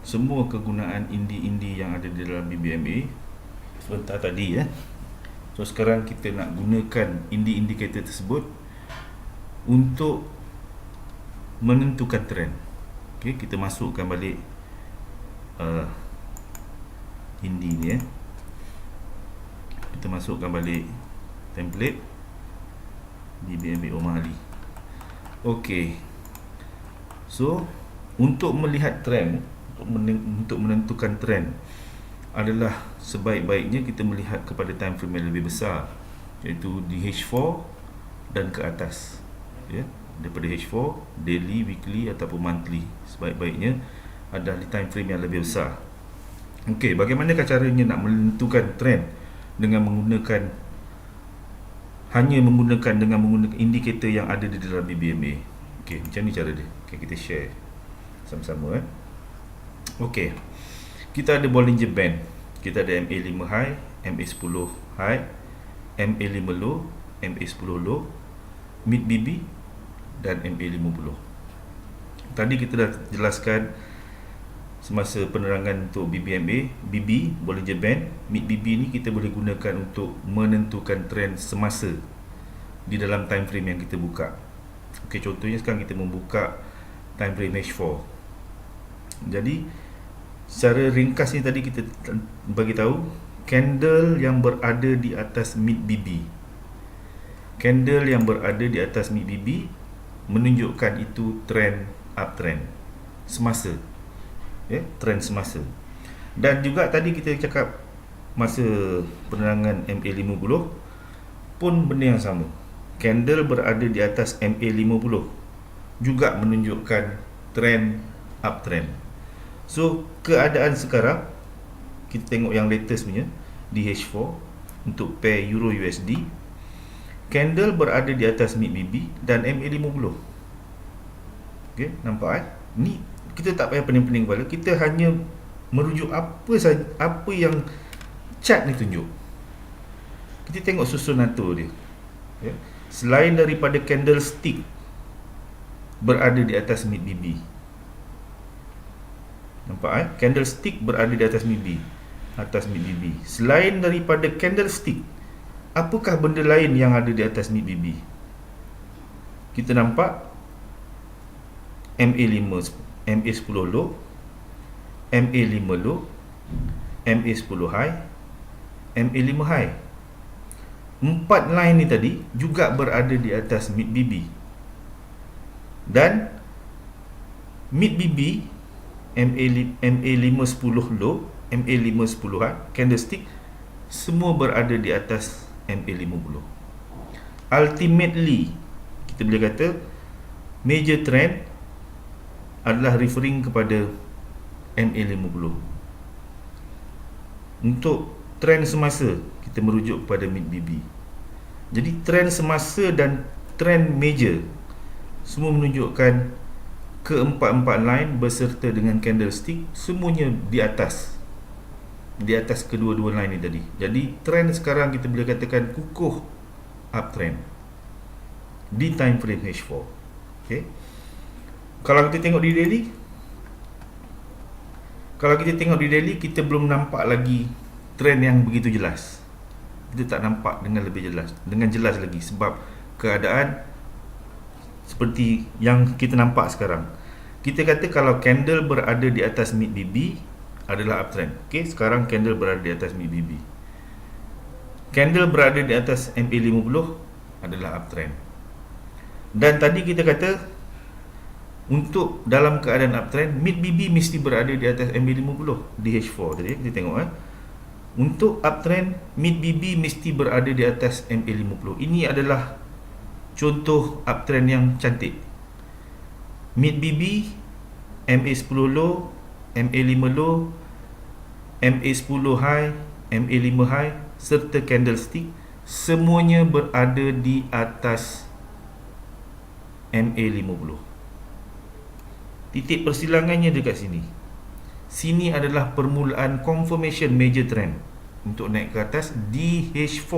semua kegunaan indi-indi yang ada di dalam BBMA sebentar tadi ya. So sekarang kita nak gunakan indi-indikator tersebut untuk menentukan trend. Okey, kita masukkan balik indi ni ya. Kita masukkan balik template BBMA Omar Ali. Okey. So untuk melihat trend, untuk menentukan trend adalah sebaik-baiknya kita melihat kepada time frame yang lebih besar, iaitu di H4 dan ke atas ya. Daripada H4, daily, weekly ataupun monthly, sebaik-baiknya adalah di time frame yang lebih besar. Okey, bagaimanakah caranya nak menentukan trend dengan menggunakan menggunakan indikator yang ada di dalam BBMA. Okey, macam ni cara dia. Okey, kita share sama-sama Okey. Kita ada Bollinger Band. Kita ada MA5 high, MA10 high, MA5 low, MA10 low, mid BB dan MA50. Tadi kita dah jelaskan semasa penerangan untuk BBMA, BB, Bollinger Band, mid BB ni kita boleh gunakan untuk menentukan trend semasa di dalam time frame yang kita buka. Okey, contohnya sekarang kita membuka time frame H4. Jadi secara ringkas ni tadi kita bagi tahu candle yang berada di atas mid BB. Candle yang berada di atas mid BB menunjukkan itu trend uptrend semasa. Ya, trend semasa. Dan juga tadi kita cakap masa penerangan MA50 pun benda yang sama. Candle berada di atas MA50 juga menunjukkan trend uptrend. So keadaan sekarang kita tengok yang latest punya di H4 untuk pair Euro USD, candle berada di atas mid BB dan MA50. Okey, nampak ni kita tak payah pening-pening kepala, kita hanya merujuk apa yang chart ni tunjuk. Kita tengok susunan atur dia ya. Selain daripada candlestick berada di atas mid BB, nampak candlestick berada di atas mid BB. Selain daripada candlestick, apakah benda lain yang ada di atas mid BB? Kita nampak MA10 low, MA5 low, MA10 high, MA5 high. 4 line ni tadi juga berada di atas mid BB. Dan mid BB, MA510 low, MA510 high, candlestick semua berada di atas MA50. Ultimately kita boleh kata major trend adalah referring kepada MA50. Untuk trend semasa kita merujuk kepada mid BB. Jadi trend semasa dan trend major semua menunjukkan keempat-empat line beserta dengan candlestick semuanya di atas kedua-dua line ni tadi. Jadi trend sekarang kita boleh katakan kukuh uptrend di time frame H4. Okey. Kalau kita tengok di daily, kita belum nampak lagi trend yang begitu jelas. Kita tak nampak dengan jelas lagi sebab keadaan seperti yang kita nampak sekarang. Kita kata kalau candle berada di atas mid BB adalah uptrend. Okey, sekarang candle berada di atas mid BB. Candle berada di atas MA50 adalah uptrend. Dan tadi kita kata untuk dalam keadaan uptrend, mid BB mesti berada di atas MA50 di H4 tadi. Kita tengok untuk uptrend, mid BB mesti berada di atas MA50. Ini adalah contoh uptrend yang cantik. Mid BB, MA10 low, MA5 low, MA10 high, MA5 high serta candlestick semuanya berada di atas MA50. Titik persilangannya dekat sini. Sini adalah permulaan confirmation major trend untuk naik ke atas di H4.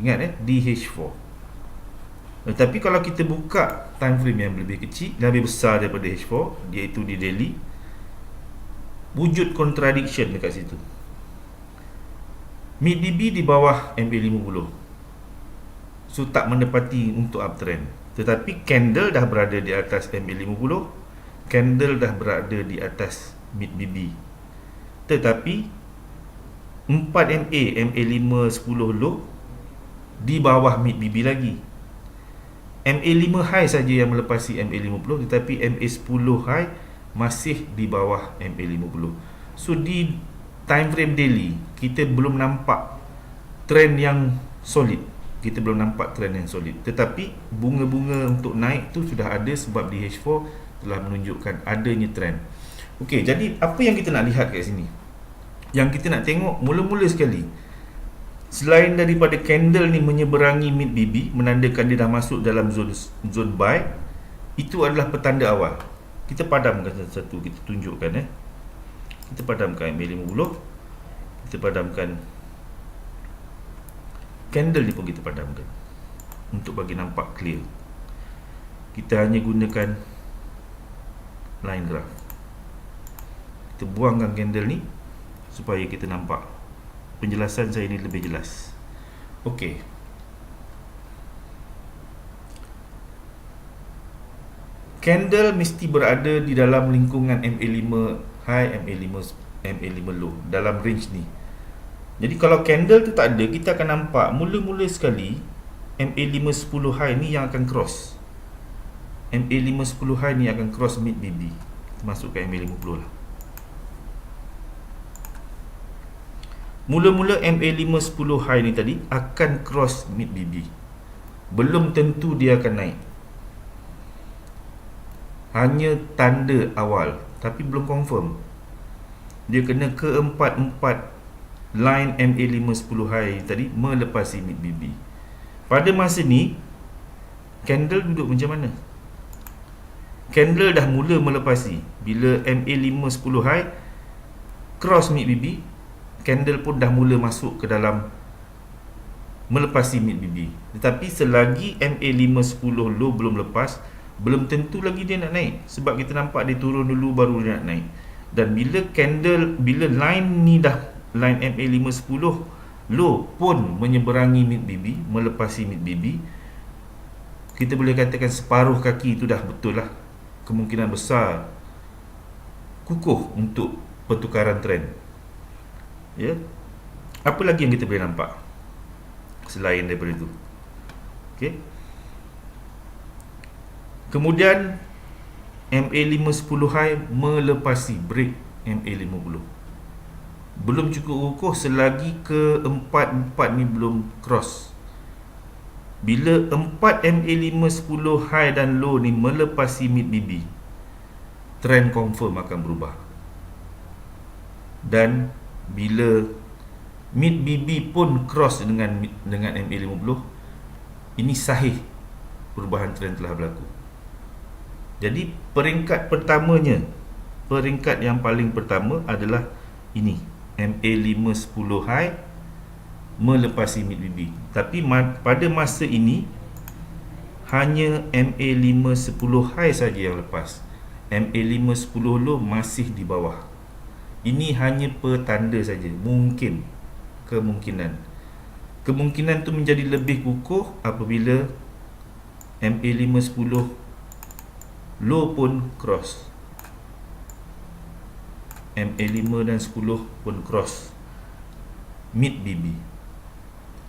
Ingat di H4. Tetapi kalau kita buka time frame yang lebih kecil, lebih besar daripada H4, iaitu di daily, wujud contradiction dekat situ. MACD di bawah MA50, so tak menepati untuk uptrend. Tetapi candle dah berada di atas MA50, candle dah berada di atas MACD. Tetapi 4MA, MA510 low di bawah MACD lagi. MA5 high saja yang melepasi MA50, tetapi MA10 high masih di bawah MA50. So di time frame daily kita belum nampak trend yang solid. Tetapi bunga-bunga untuk naik tu sudah ada, sebab DH4 telah menunjukkan adanya trend. Okey, jadi apa yang kita nak lihat kat sini? Yang kita nak tengok mula-mula sekali, selain daripada candle ni menyeberangi mid BB, menandakan dia dah masuk dalam zone buy, itu adalah petanda awal. Kita padamkan satu-satu, kita tunjukkan Kita padamkan MA50, kita padamkan candle ni pun kita padamkan untuk bagi nampak clear. Kita hanya gunakan line graph. Kita buangkan candle ni supaya kita nampak penjelasan saya ni lebih jelas. Okey. Candle mesti berada di dalam lingkungan MA5 high, MA5 low, dalam range ni. Jadi kalau candle tu tak ada, kita akan nampak mula-mula sekali MA510 high ni yang akan cross. MA510 high ni akan cross mid BB. Masuk ke MA50 lah. Mula-mula MA510 high ni tadi akan cross mid BB. Belum tentu dia akan naik. Hanya tanda awal, tapi belum confirm. Dia kena ke-4 line MA510 high tadi melepasi mid BB. Pada masa ni candle duduk macam mana? Candle dah mula melepasi. Bila MA510 high cross mid BB, candle pun dah mula masuk ke dalam melepasi mid BB. Tetapi selagi MA510 low belum lepas, belum tentu lagi dia nak naik, sebab kita nampak dia turun dulu baru dia nak naik. Dan bila line ni dah, line MA510 low pun menyeberangi mid BB, melepasi mid BB, kita boleh katakan separuh kaki itu dah betul lah. Kemungkinan besar kukuh untuk pertukaran trend. Ya. Apa lagi yang kita boleh nampak selain daripada itu? Okey. Kemudian MA510 high melepasi break MA50. Belum cukup kukuh selagi ke-4 ni belum cross. Bila 4 MA510 high dan low ni melepasi mid BB, trend confirm akan berubah. Dan bila mid BB pun cross dengan MA50, ini sahih perubahan trend telah berlaku. Jadi peringkat yang paling pertama adalah ini, MA510 high melepasi mid BB. Tapi pada masa ini hanya MA510 high saja yang lepas. MA510 low masih di bawah. Ini hanya petanda saja. Kemungkinan tu menjadi lebih kukuh apabila MA510 low pun cross. MA5 dan 10 pun cross mid BB.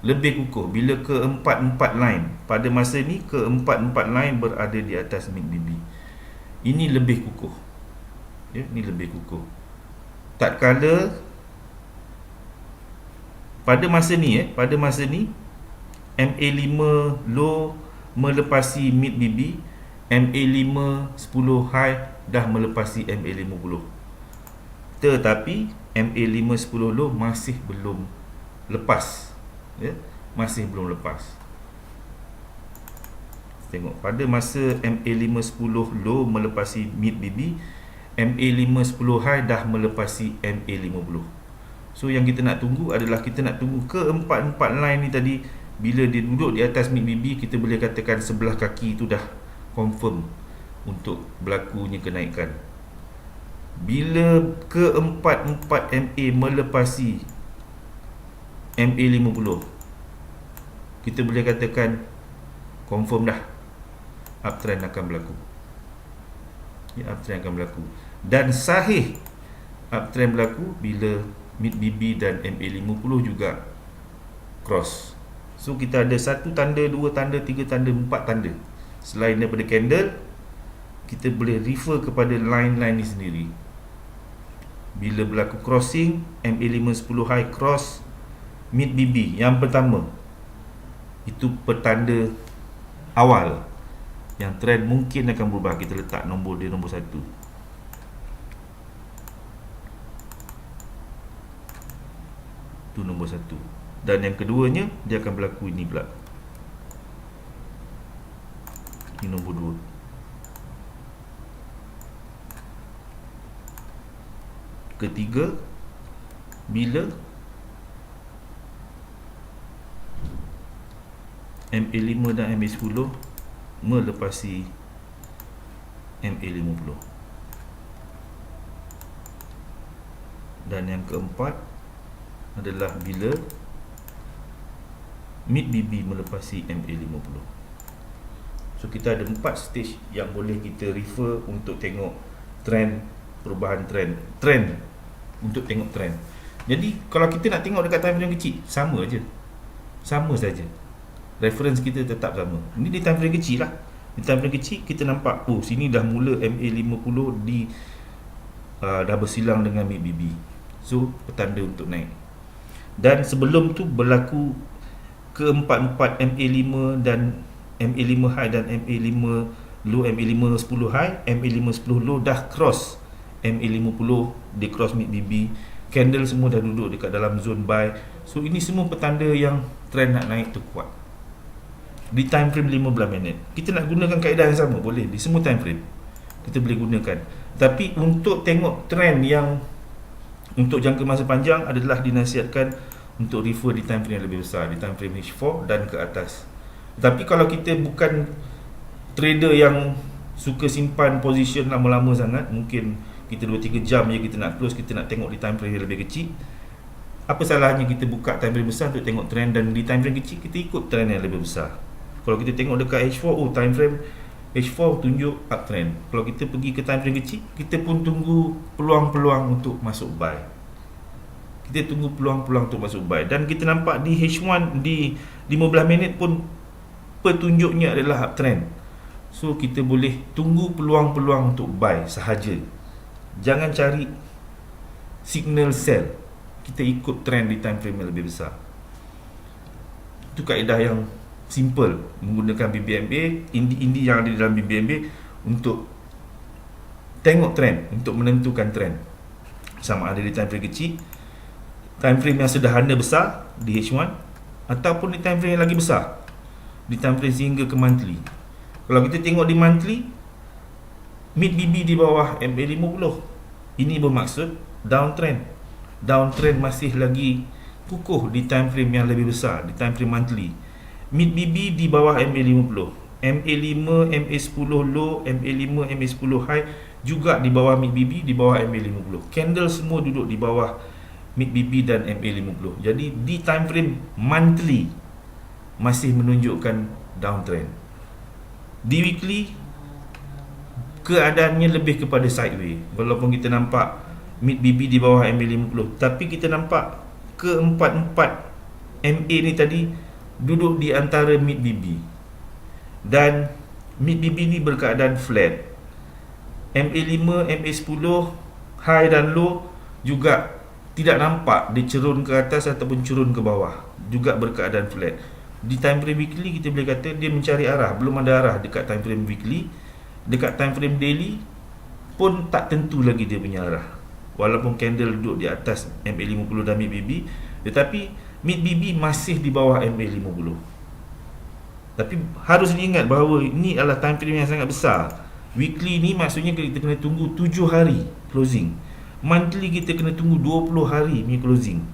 Lebih kukuh bila ke-4 line. Pada masa ni ke-4 line berada di atas mid BB. Ini lebih kukuh. Ya, ini lebih kukuh. Tak kala pada masa ni MA5 low melepasi mid BB, MA5 10 high dah melepasi MA50. Tetapi MA5 10 low masih belum lepas. Ya, masih belum lepas. Tengok pada masa MA5 10 low melepasi mid BB, MA5 10 high dah melepasi MA50. So yang kita nak tunggu adalah kita nak tunggu ke-4 line ni tadi. Bila dia duduk di atas mid BB, kita boleh katakan sebelah kaki itu dah confirm untuk berlakunya kenaikan. bila ke-4 MA melepasi MA50, kita boleh katakan confirm dah uptrend akan berlaku. Uptrend akan berlaku. Dan sahih uptrend berlaku bila mid BB dan MA50 juga cross. So kita ada 1 tanda, 2 tanda, 3 tanda, 4 tanda. Selain daripada candle, kita boleh refer kepada line-line ni sendiri. Bila berlaku crossing, MA510 high cross mid BB yang pertama, itu petanda awal yang trend mungkin akan berubah. Kita letak nombor dia nombor 1. Itu nombor 1. Dan yang keduanya, dia akan berlaku ini pula. Ini nombor 2. Ketiga, bila MA5 dan MA10 melepasi MA50. Dan yang keempat adalah bila mid BB melepasi MA50. So kita ada 4 stage yang boleh kita refer untuk tengok trend, perubahan trend untuk tengok trend. Jadi kalau kita nak tengok dekat time frame kecil, sama aja. Sama saja. Reference kita tetap sama. Ini di time frame kecil lah. Di time frame kecil kita nampak, oh sini dah mula MA50 di dah bersilang dengan mid BB. So petanda untuk naik. Dan sebelum tu berlaku ke-4 MA5 dan MA5 high dan MA5 low, MA510 high, MA510 low dah cross MA50, dia cross mid BB. Candle semua dah duduk dekat dalam zone buy. So ini semua petanda yang trend nak naik tu kuat. Di time frame 15 minit. Kita nak gunakan kaedah yang sama, boleh di semua time frame. Kita boleh gunakan. Tapi untuk tengok trend yang untuk jangka masa panjang adalah dinasihatkan untuk refer di time frame yang lebih besar, di time frame H4 dan ke atas. Tapi kalau kita bukan trader yang suka simpan position lama-lama sangat, mungkin kita 2-3 jam je kita nak close, kita nak tengok di time frame yang lebih kecil, apa salahnya kita buka time frame besar untuk tengok trend, dan di time frame kecil kita ikut trend yang lebih besar. Kalau kita tengok dekat H4, oh time frame H4 tunjuk uptrend. Kalau kita pergi ke time frame kecil, kita pun tunggu peluang-peluang untuk masuk buy. Kita tunggu peluang-peluang untuk masuk buy. Dan kita nampak di H1 di 15 minit pun petunjuknya adalah uptrend. So kita boleh tunggu peluang-peluang untuk buy sahaja. Jangan cari signal sell. Kita ikut trend di time frame yang lebih besar. Itu kaedah yang simple menggunakan BBMA, indi-indi yang ada dalam BBMA untuk tengok trend, untuk menentukan trend. Sama ada di time frame kecil, time frame yang sederhana besar di H1, ataupun di time frame yang lagi besar di time frame sehingga ke monthly. Kalau kita tengok di monthly, mid BB di bawah MA50, ini bermaksud downtrend. Downtrend masih lagi kukuh di time frame yang lebih besar, di time frame monthly. Mid BB di bawah MA50, MA5, MA10 low, MA5, MA10 high juga di bawah mid BB, di bawah MA50. Candle semua duduk di bawah mid BB dan MA50. Jadi di time frame monthly masih menunjukkan downtrend. Di weekly keadaannya lebih kepada sideway. Walaupun kita nampak mid BB di bawah MA50, tapi kita nampak ke-4 MA ni tadi duduk di antara mid BB, dan mid BB ni berkeadaan flat. MA5, MA10 high dan low juga tidak nampak dia cerun ke atas ataupun cerun ke bawah, juga berkeadaan flat. Di time frame weekly kita boleh kata dia mencari arah, belum ada arah dekat time frame weekly. Dekat time frame daily pun tak tentu lagi dia punya arah. Walaupun candle duduk di atas MA50 dan mid BB, tetapi mid BB masih di bawah MA50. Tapi harus diingat bahawa ini adalah time frame yang sangat besar. Weekly ni maksudnya kita kena tunggu 7 hari closing. Monthly kita kena tunggu 20 hari punya closing.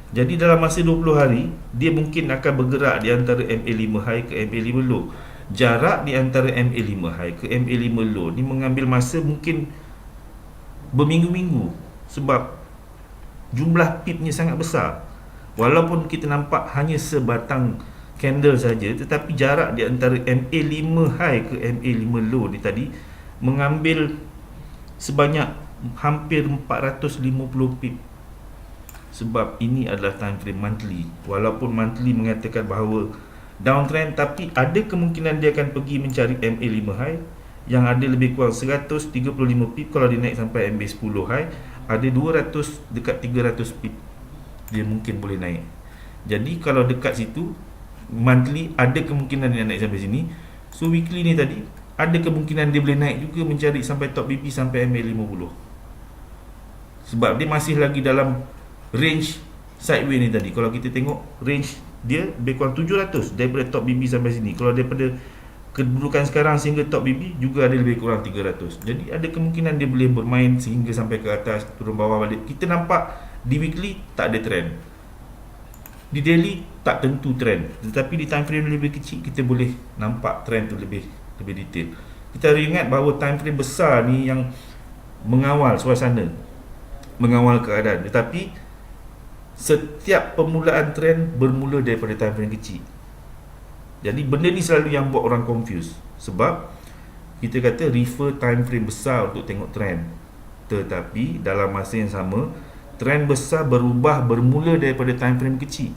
Jadi dalam masa 20 hari, dia mungkin akan bergerak di antara MA5 high ke MA5 low. Jarak di antara MA5 high ke MA5 low ni mengambil masa mungkin berminggu-minggu sebab jumlah pipnya sangat besar. Walaupun kita nampak hanya sebatang candle saja, tetapi jarak di antara MA5 high ke MA5 low ni tadi mengambil sebanyak hampir 450 pip. Sebab ini adalah time frame monthly. Walaupun monthly mengatakan bahawa downtrend, tapi ada kemungkinan dia akan pergi mencari MA5 high yang ada lebih kurang 135 pip. Kalau dia naik sampai MA10 high, ada 200 dekat 300 pip dia mungkin boleh naik. Jadi kalau dekat situ monthly ada kemungkinan dia naik sampai sini. So weekly ni tadi ada kemungkinan dia boleh naik juga mencari sampai top BP sampai MA50. Sebab dia masih lagi dalam range sideways ni tadi. Kalau kita tengok range dia lebih kurang 700 daripada top BB sampai sini. Kalau daripada kedudukan sekarang sehingga top BB juga ada lebih kurang 300. Jadi ada kemungkinan dia boleh bermain sehingga sampai ke atas, turun bawah balik. Kita nampak di weekly tak ada trend, di daily tak tentu trend, tetapi di time frame lebih kecil kita boleh nampak trend tu lebih detail. Kita harus ingat bahawa time frame besar ni yang mengawal suasana, mengawal keadaan, tetapi setiap permulaan trend bermula daripada time frame kecil. Jadi benda ni selalu yang buat orang confuse. Sebab kita kata refer time frame besar untuk tengok trend, tetapi dalam masa yang sama trend besar bermula daripada time frame kecil.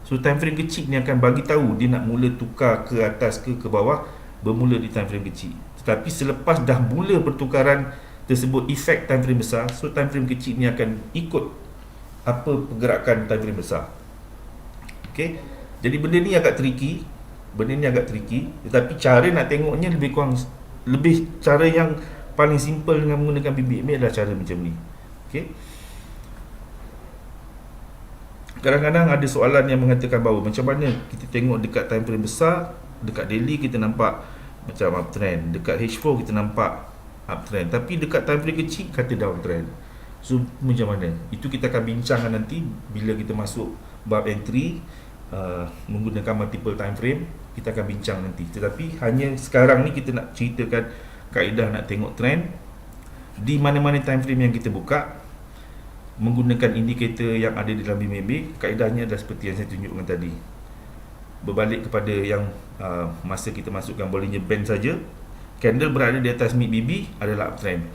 So time frame kecil ni akan bagi tahu dia nak mula tukar ke atas ke bawah, bermula di time frame kecil. Tetapi selepas dah mula pertukaran tersebut efek time frame besar, so time frame kecil ni akan ikut apa pergerakan time frame besar. Okey. Jadi benda ni agak tricky, tetapi cara nak tengoknya lebih cara yang paling simple dengan menggunakan BBMA adalah cara macam ni. Okey. Kadang-kadang ada soalan yang mengatakan bahawa macam mana kita tengok dekat time frame besar, dekat daily kita nampak macam uptrend, dekat H4 kita nampak uptrend, tapi dekat time frame kecil kata downtrend. So macam mana? Itu kita akan bincangkan nanti bila kita masuk bab entry menggunakan multiple time frame, kita akan bincang nanti. Tetapi hanya sekarang ni kita nak ceritakan kaedah nak tengok trend di mana-mana time frame yang kita buka menggunakan indikator yang ada di dalam BMB. Kaedahnya adalah seperti yang saya tunjukkan tadi. Berbalik kepada yang masa kita masukkan Bollinger Band saja, candle berada di atas mid BB adalah uptrend.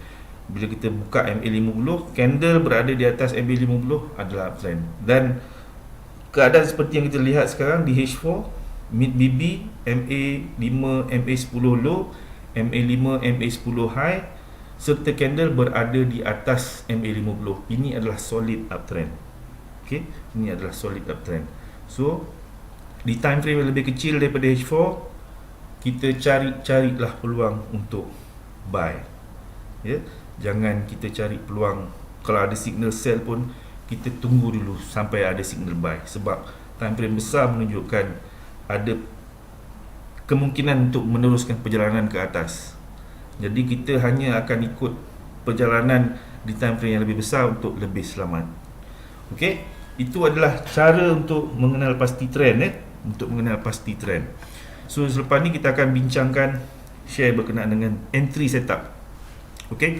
Bila kita buka MA50, candle berada di atas MA50 adalah uptrend. Dan keadaan seperti yang kita lihat sekarang di H4, mid BB, MA5, MA10 low, MA5, MA10 high, serta candle berada di atas MA50. Ini adalah solid uptrend. Okey, ini adalah solid uptrend. So di time frame yang lebih kecil daripada H4, kita carilah peluang untuk buy. Ya, jangan kita cari peluang kalau ada signal sell pun kita tunggu dulu sampai ada signal buy, sebab time frame besar menunjukkan ada kemungkinan untuk meneruskan perjalanan ke atas. Jadi kita hanya akan ikut perjalanan di time frame yang lebih besar untuk lebih selamat. Okey, itu adalah cara untuk mengenal pasti trend, untuk mengenal pasti trend. So selepas ni kita akan bincangkan share berkenaan dengan entry setup. Okey.